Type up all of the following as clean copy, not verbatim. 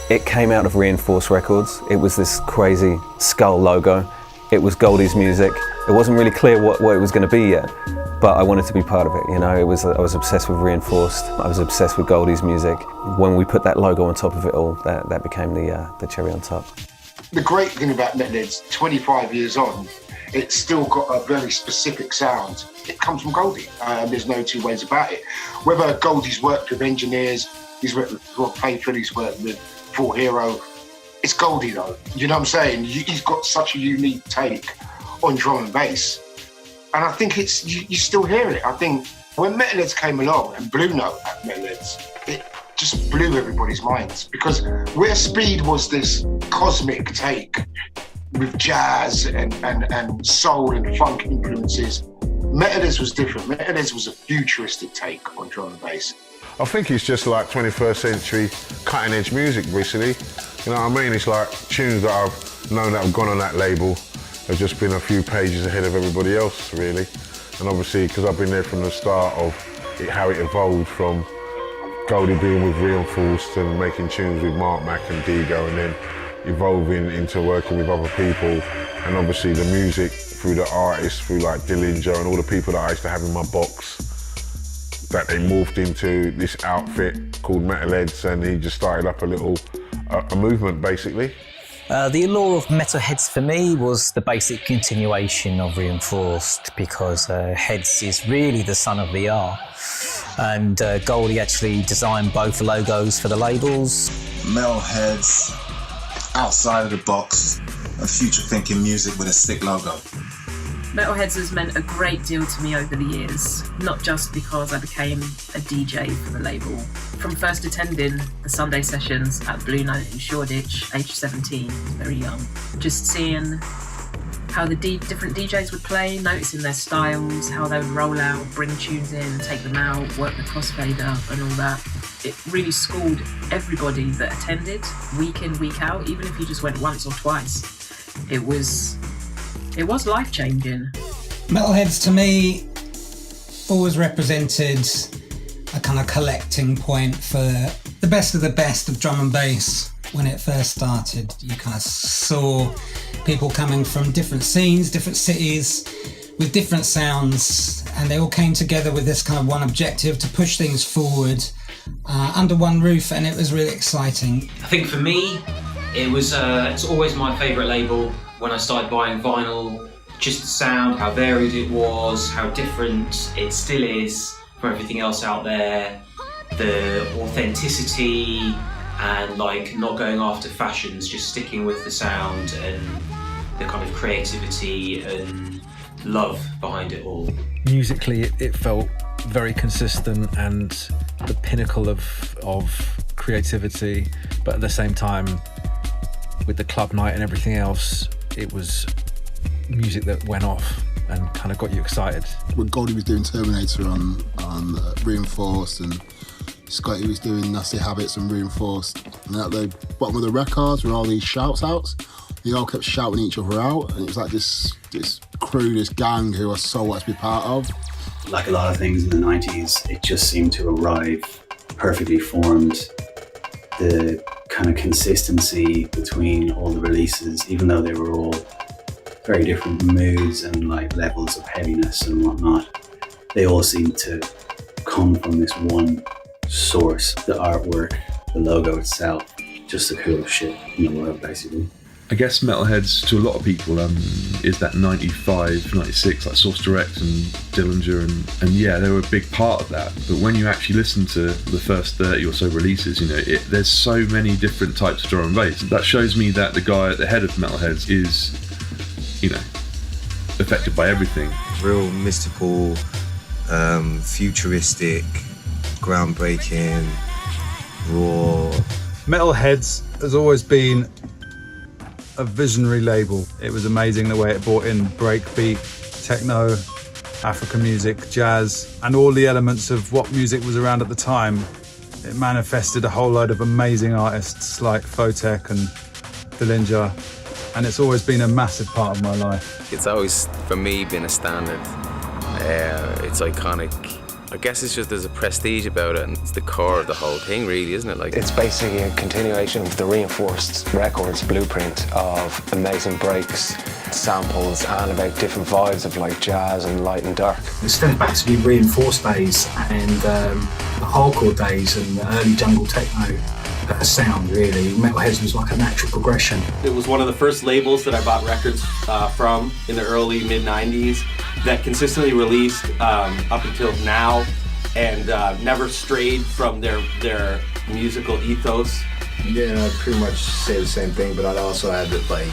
It came out of Reinforced Records. It was this crazy skull logo. It was Goldie's music. It wasn't really clear what it was going to be yet, but I wanted to be part of it. You know, I was obsessed with Reinforced. I was obsessed with Goldie's music. When we put that logo on top of it all, that became the cherry on top. The great thing about Metalheadz, 25 years on, it's still got a very specific sound. It comes from Goldie. There's no two ways about it. Whether Goldie's worked with engineers, he's worked with Rob Payford, he's worked with Full Hero, it's Goldie though. You know what I'm saying? He's got such a unique take on drum and bass. And I think you still hear it. I think when Metalheadz came along and Blue Note at Metalheadz, it just blew everybody's minds, because where Speed was this cosmic take with jazz and soul and funk influences, Metalheadz was different. Metalheadz was a futuristic take on drum and bass. I think it's just like 21st century cutting edge music, basically. You know what I mean? It's like tunes that I've known that have gone on that label have just been a few pages ahead of everybody else, really. And obviously, because I've been there from the start of how it evolved from Goldie being with Reinforced and making tunes with Mark Mac and Digo, and then evolving into working with other people. And obviously the music through the artists, through like Dillinger and all the people that I used to have in my box, that they morphed into this outfit called Metalheadz, and he just started up a movement, basically. The Allure of Metalheadz for me was the basic continuation of Reinforced, because Heads is really the son of the R. And Goldie actually designed both logos for the labels. Metalheadz, outside of the box, a future-thinking music with a sick logo. Metalheadz has meant a great deal to me over the years, not just because I became a DJ for the label. From first attending the Sunday sessions at Blue Note in Shoreditch, age 17, very young, just seeing how the different DJs would play, noticing their styles, how they would roll out, bring tunes in, take them out, work the crossfader and all that. It really schooled everybody that attended, week in, week out, even if you just went once or twice. It was life-changing. Metalheadz to me always represented a kind of collecting point for the best of drum and bass. When it first started, you kind of saw people coming from different scenes, different cities, with different sounds, and they all came together with this kind of one objective to push things forward under one roof, and it was really exciting. I think for me, it's always my favourite label. When I started buying vinyl, just the sound, how varied it was, how different it still is from everything else out there, the authenticity and like not going after fashions, just sticking with the sound and the kind of creativity and love behind it all. Musically, it felt very consistent and the pinnacle of creativity, but at the same time, with the club night and everything else, it was music that went off and kind of got you excited. When Goldie was doing Terminator on Reinforced, and Scotty was doing Nasty Habits and Reinforced, and at the bottom of the records were all these shouts outs. They all kept shouting each other out, and it was like this crew, this gang who I so wanted to be part of. Like a lot of things in the 90s, it just seemed to arrive perfectly formed. The kind of consistency between all the releases, even though they were all very different moods and like levels of heaviness and whatnot, they all seemed to come from this one source. The artwork, the logo itself, just the coolest shit in the world, basically. I guess Metalheadz to a lot of people is that 95, 96, like Source Direct and Dillinger, and yeah, they were a big part of that. But when you actually listen to the first 30 or so releases, you know, there's so many different types of drum and bass. That shows me that the guy at the head of Metalheadz is, you know, affected by everything. Real mystical, futuristic, groundbreaking, raw. Metalheadz has always been a visionary label. It was amazing the way it brought in breakbeat, techno, African music, jazz, and all the elements of what music was around at the time. It manifested a whole load of amazing artists like Photek and Dillinger, and it's always been a massive part of my life. It's always, for me, been a standard. It's iconic. I guess it's just there's a prestige about it, and it's the core of the whole thing, really, isn't it? Like, it's basically a continuation of the Reinforced Records blueprint of amazing breaks, samples, and about different vibes of like jazz and light and dark. It stems back to the Reinforced days and the hardcore days and the early jungle techno sound, really. Metalheadz was like a natural progression. It was one of the first labels that I bought records from in the early mid-90s that consistently released up until now and never strayed from their musical ethos. Yeah, I'd pretty much say the same thing, but I'd also add that like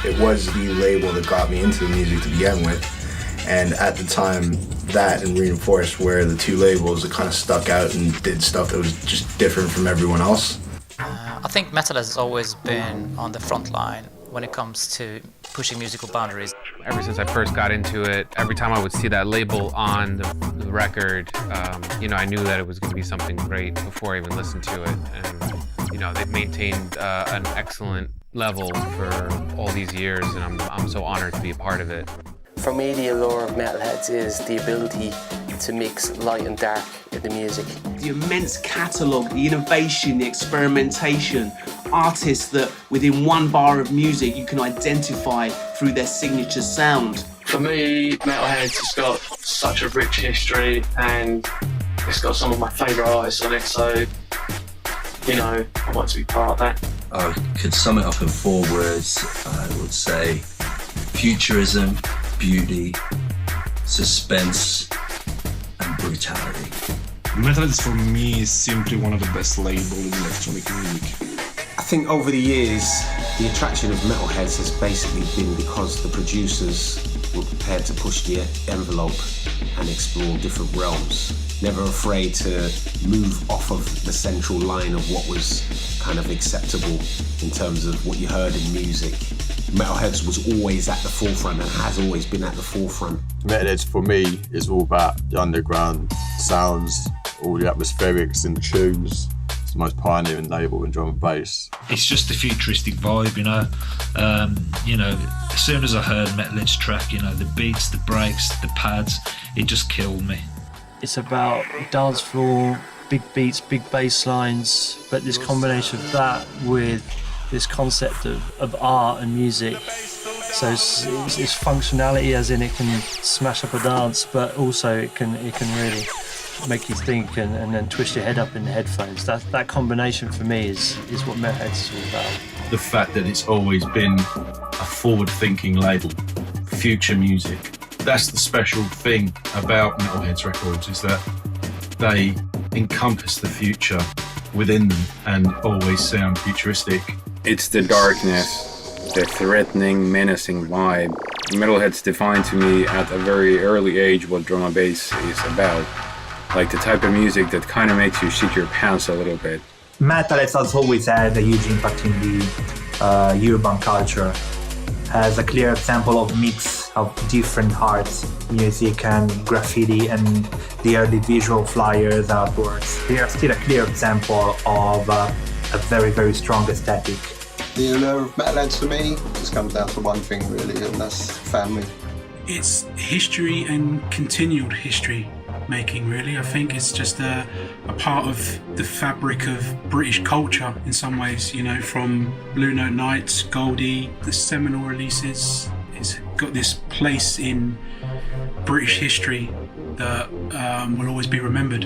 it was the label that got me into the music to begin with, and at the time that and Reinforced were the two labels that kind of stuck out and did stuff that was just different from everyone else. I think Metalheadz has always been on the front line when it comes to pushing musical boundaries. Ever since I first got into it, every time I would see that label on the record, I knew that it was going to be something great before I even listened to it. And they've maintained an excellent level for all these years, and I'm so honored to be a part of it. For me, the allure of Metalheadz is the ability to mix light and dark in the music. The immense catalogue, the innovation, the experimentation, artists that within one bar of music you can identify through their signature sound. For me, Metalheadz has got such a rich history and it's got some of my favourite artists on it, so I want to be part of that. I could sum it up in 4 words. I would say futurism, beauty, suspense, and brutality. Metalheadz for me is simply one of the best labels in electronic music. I think over the years, the attraction of Metalheadz has basically been because the producers were prepared to push the envelope and explore different realms. Never afraid to move off of the central line of what was kind of acceptable in terms of what you heard in music. Metalheadz was always at the forefront and has always been at the forefront. Metalheadz for me is all about the underground sounds, all the atmospherics and the tunes. It's the most pioneering label in drum and bass. It's just a futuristic vibe, as soon as I heard Metalheadz track, the beats, the breaks, the pads, it just killed me. It's about dance floor, big beats, big bass lines, but this combination of that with this concept of art and music. So it's functionality, as in it can smash up a dance, but also it can really make you think and then twist your head up in the headphones. That combination for me is what Metalheadz is all about. The fact that it's always been a forward-thinking label, future music. That's the special thing about Metalheadz Records, is that they encompass the future within them and always sound futuristic. It's the darkness, the threatening, menacing vibe. Metalheadz defined to me at a very early age what drum and bass is about. Like the type of music that kind of makes you shit your pants a little bit. Metalheadz has always had a huge impact in the urban culture. As a clear example of mix of different arts, music and graffiti and the early visual flyers, artworks. They are still a clear example of a very, very strong aesthetic. The allure of Metalheadz for me just comes down to one thing really, and that's family. It's history and continued history making, really. I think it's just a part of the fabric of British culture in some ways, from Blue Note Nights, Goldie, the seminal releases. It's got this place in British history that will always be remembered.